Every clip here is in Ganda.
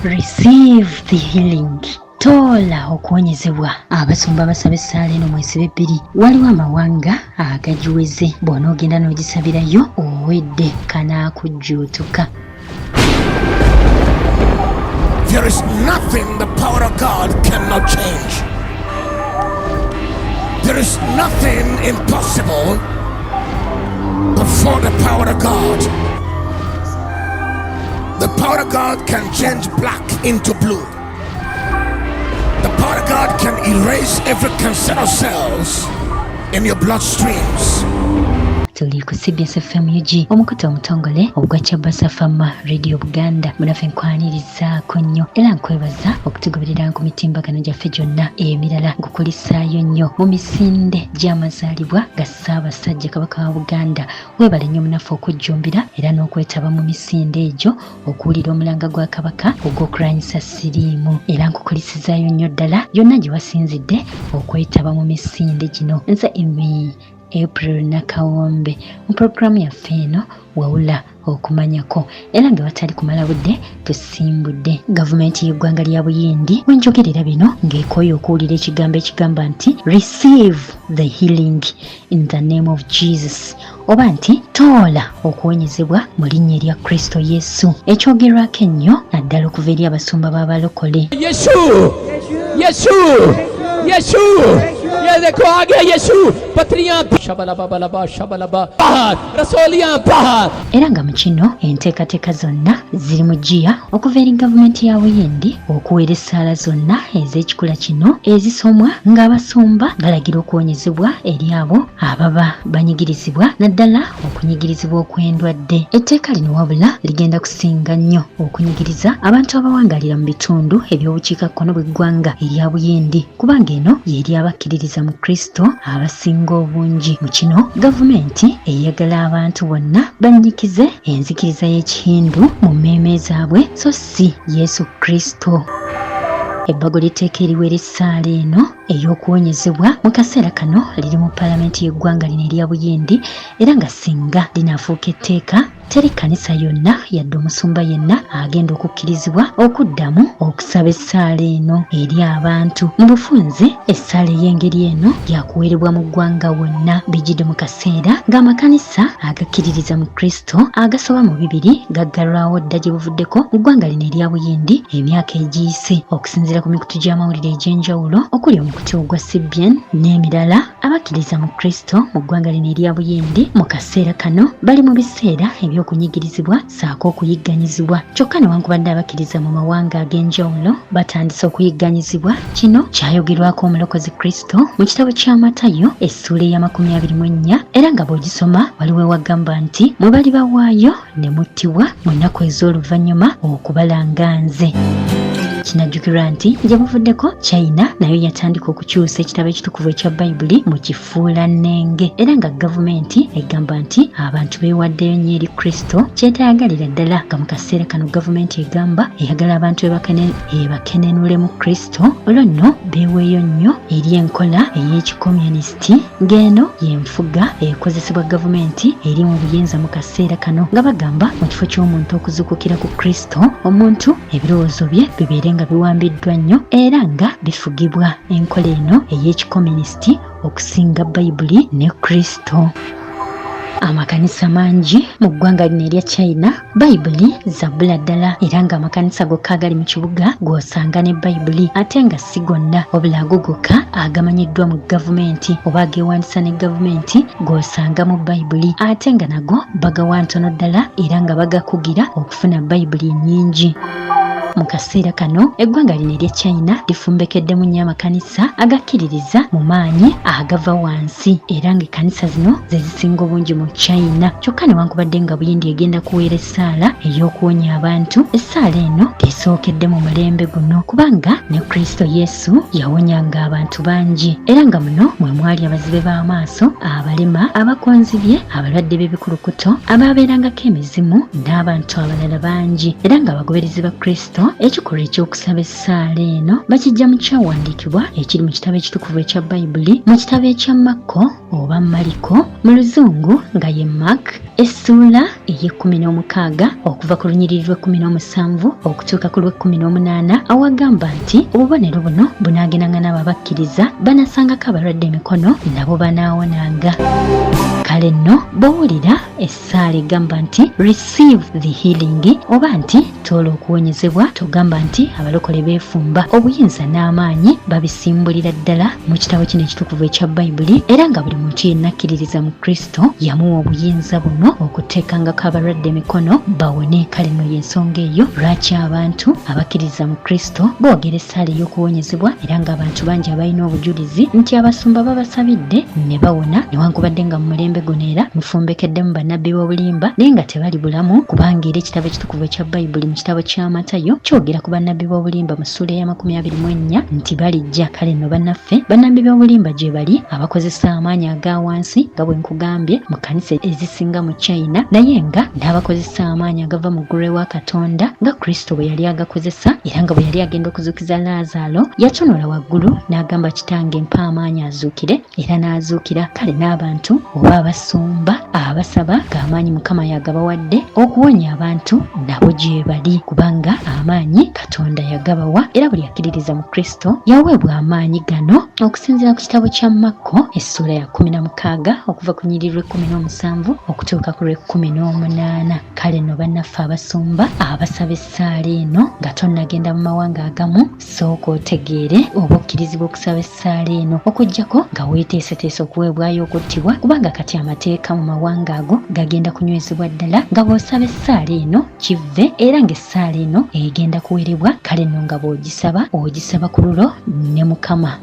Receive the healing. TOOLA okuwonyezebwa. Abasumba basaba essaala eno mwesibe 2. Waliwo amawanga agaweze. Bw'onoogenda n'ogisabirayo owedde kanaakujjuutuka. There is nothing the power of God cannot change. There is nothing impossible before the power of God. The power of God can change black into blue. The power of God can erase every cancerous cells in your bloodstreams. Tuli ku CBS FM UG omukutu omutongole ogwa Kyabasa Fama Radio Buganda munafe nkwanirizaako nnyo era nkwebaza okutugoberera ku mitimbagano gyaffe gyonna emirala ngukulisaayo nnyo mu misinde gy'amazaalibwa ga Ssaabasajja Kabaka wa Buganda. Weebale nnyo munafe okujjumbira era n'okwetaba mu misinde egyo okuwulira omulanga gwa Kabaka ogw'okulwanyisa siriimu era nkukulisizaayo nnyo ddala yonna gye wasinzidde okwetaba mu misinde gino. Nze Emi April Nakawombe mu programu yaffe eno wawula okumanyako era nga batali kumala budde tusimbudde. Gavumenti y'eggwanga lya Buyindi wenjogerera bino ng'ekooye okuwulira ekigambo ekigamba nti receive the healing in the name of Jesus, oba nti toola okuwonyezebwa mu linnya erya Kristo Yesu, ekyogerwako ennyo naddala okuva eri abasumba b'abalokole. Yesu era nga mu kino enteekateeka zonna ziri mu jjiya okuva eri gavumenti ya Buyindi okuweera essaala zonna ez'ekikula kino ezisomwa ng'abasumba balagira okuwonyezebwa eri abo ababa banyigirizibwa naddala okunyigirizibwa okw'endwadde. Etteeka lino wabula ligenda kusinga nnyo okunyigiriza abantu abawangalira mu bitundu eby'obukiikakkono bw'eggwanga erya Buyindi kubanga eno y'eri abakkiririza mu Kristo abasinga obungi. Mu kino gavumenti eyagala abantu bonna bannyikize enzikiriza y'Ekihindu mu mmeeme zaabwe so si Yesu Kristo. Ebbago ly'etteeka eriweera essaala eno ey'okuwonyezebwa mu kaseera kano liri mu paalamenti y'eggwanga lino erya Buyindi era nga singa linaafuuka etteeka teri kkanisa yonna yadde omusumba yenna agenda okukkirizibwa okuddamu okusaba essaala eno eri abantu. Mu bufunze essaala ey'engeri eno yakuweerebwa mu ggwanga wonna bijjidde mu kaseera ng'amakanisa agakkiririza mu Kristo agasoba mu 2 gaggalwawo dda gye buvuddeko mu ggwanga lino erya Buyindi emyaka egiyise okusinziira ku mikutu gy'amawulire egy'enjawulo okuli omukutu ogwa CBN n'emirala. Abakkiriza mu Kristo mu ggwanga lino erya Buyindi mu kaseera kano bali mu biseera eby'okunyigirizibwa saako okuyigganyizibwa. Kyokka newankubadde abakkiriza mu mawanga ag'enjawulo batandise okuyigganyizibwa, kino kyayogerwako omulokozi Kristo mu kitabo kya Matayo essuula eya 24 era nga bw'ogisoma waliwo ewagamba nti mwe bali bawaayo ne muttibwa mu nnaku ez'oluvannyuma okubalanga nze. Kinajjukirwa nti gye buvuddeko China nayo yatandika okukyusa ekitabo ekitukuvu ekya Bayibuli mu kifuulannenge era nga gavumenti egamba nti abantu beewaddeyo nnyo eri Kristo kyetaagalira ddala nga mu kaseera kano gavumenti egamba eyagala abantu ebakenenule mu Kristo olwo nno beeweeyo nnyo eri enkola ey'ekikomunisiti ng'eno y'enfuga ekozesebwa gavumenti eri mu buyinza mu kaseera kano nga bagamba mu kifo ky'omuntu okuzukukira ku Kristo omuntu ebirowoozo bye bibeere nga biwambiddwa nnyo era nga bifugibwa enkola eno ey'ekikomunisiti okusinga Bayibuli ne Kristo. Amakanisa mangi mu ggwanga lino erya China Bayibuli zabbula ddala era nga amakanisa gokka agali mu kibuga g'osanga ne Bayibuli ate nga si gonna wabula ago gokka agamanyiddwa mu gavumenti oba ageewandisa ne gavumenti g'osanga mu Bayibuli ate nga nago bagawa ntono ddala era nga bagakugira okufuna Bayibuli nnyingi. Mu kaseera kano eggwanga lino erya China lifumbekeddemu nnyo amakanisa agakkiririza mu maanyi agava wansi era nga ekkanisa zino ze zisinga obungi mu China. Kyokka newankubadde nga Buyindi egenda kuweera essaala ey'okuwonya abantu, essaala eno tesookedde mu mulembe guno kubanga ne Kristo Yesu yawonyanga abantu bangi era nga muno mwe mwali abazibe b'amaaso, abalema, abakonzibye, abalwadde b'ebikulukuto, abaabeerangako emizimu n'abantu abalala bangi era nga abagoberezi ba Kristo Kristo ekikolwa ekyokusaba essaala eno bakijja mu kyawandiikibwa ekiri mu kitabo ekitukuvu ekya Bayibuli mu kitabo ekya Makko oba Maliko mu Luzungu nga ye Mark essula ey'16 okuva ku lunyiriri lw'17 okutuuka ku lw'18 awagamba nti obubonero buno bunaagendanga n'abo abakkiriza banasangako abalwadde emikono nabo banaawonanga. Kale nno bw'owulira essaala egamba nti receive the healing oba nti toola okuwonyezebwa, tugamba nti abalokole beefumba obuyinza n'amaanyi babisimbulira ddala mu kitabo kino ekitukuvu ekya Bayibuli, era nga buli muntu yenna akkiririza mu Kristo yamuwa obuyinza buno okuteekangako abalwadde emikono bawone. Kale nno y'ensonga eyo lwaki abantu abakkiriza mu Kristo boogera essaala ey'okuwonyezebwa, era ng'abantu bangi abalina obujulizi nti abasumba babasabidde ne bawona, newankubadde nga mu mulembe guno era mufumbekeddemu bannabbi b'obulimba naye nga tebali bulamu, kubanga era ekitabo ekitukuvu ekya Bayibuli mu kitabo kya Matayo kyogera ku bannabbi b'obulimba mu ssuula ya 24 nti balijja. Kale nno bannaffe bannabbi b'obulimba gye bali abakozesa amaanyi aga wansi nga bwe nkugambye mu kkanisa ezisinga mu China, naye nga n'abakozesa amaanyi agava mu ggulu ewa Katonda nga Kristo bwe yali agakozesa, era nga bwe yali agenda okuzuukiza Laazaalo yatunula waggulu n'agamba kitange mpa amaanyi azuukire, era n'azuukira. Kale n'abantu oba abasumba abasaba ng'amaanyi Mukama yagabawadde okuwonya abantu nabo gye bali, kubanga amaanyi Katonda yagabawa, era buli akkiririza mu Kristo yaweebwa amaanyi gano okusinziira ku kitabo kya Makko essula ya 16 okuva ku nnyiriri lw'17 okutuuka ku lw'18. Kale nno bannaffe abasumba abasaba essaala eno nga tonnagenda mu mawanga agamu, sooka otegeere oba okkirizibwa okusaba essaala eno okuggyako nga weeteeseteese okuweebwayo okuttibwa, kubanga kati amateeka mu mawanga ago gagenda kunywezebwa ddala nga bw'osaba essaala eno kivve, era ng'essaala eno egenda kuwerebwa. Kale nno nga bw'ogisaba ogisaba ku lulo ne Mukama.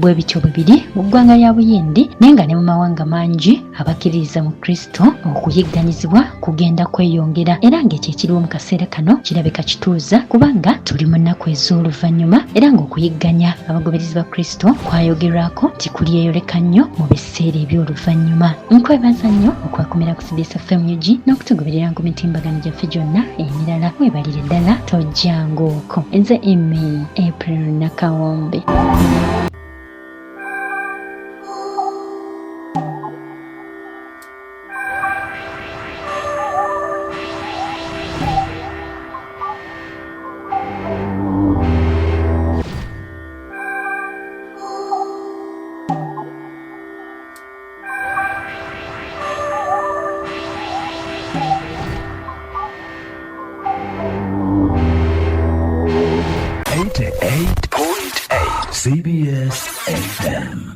Bwe bityo bwe biri mu ggwanga lya Buyindi naye nga ne mu mawanga mangi abakkiririza mu Kristo okuyigganyizibwa kugenda kweyongera, era ng'ekyo ekiriwo mu kaseera kano kirabika kituuza, kubanga tuli mu nnaku ez'oluvannyuma, era ng'okuyigganya abagoberezi ba Kristo kwayogerwako nti kulyeyoleka nnyo mu biseera eby'oluvannyuma. Nkwebaza nnyo okwakumira ku CBS FM UG n'okutugoberera ku mitimbagano gyaffe gyonna emirala. Weebalire ddala tojjangooko. Nze Emmy April Nakawombe. CBS FM.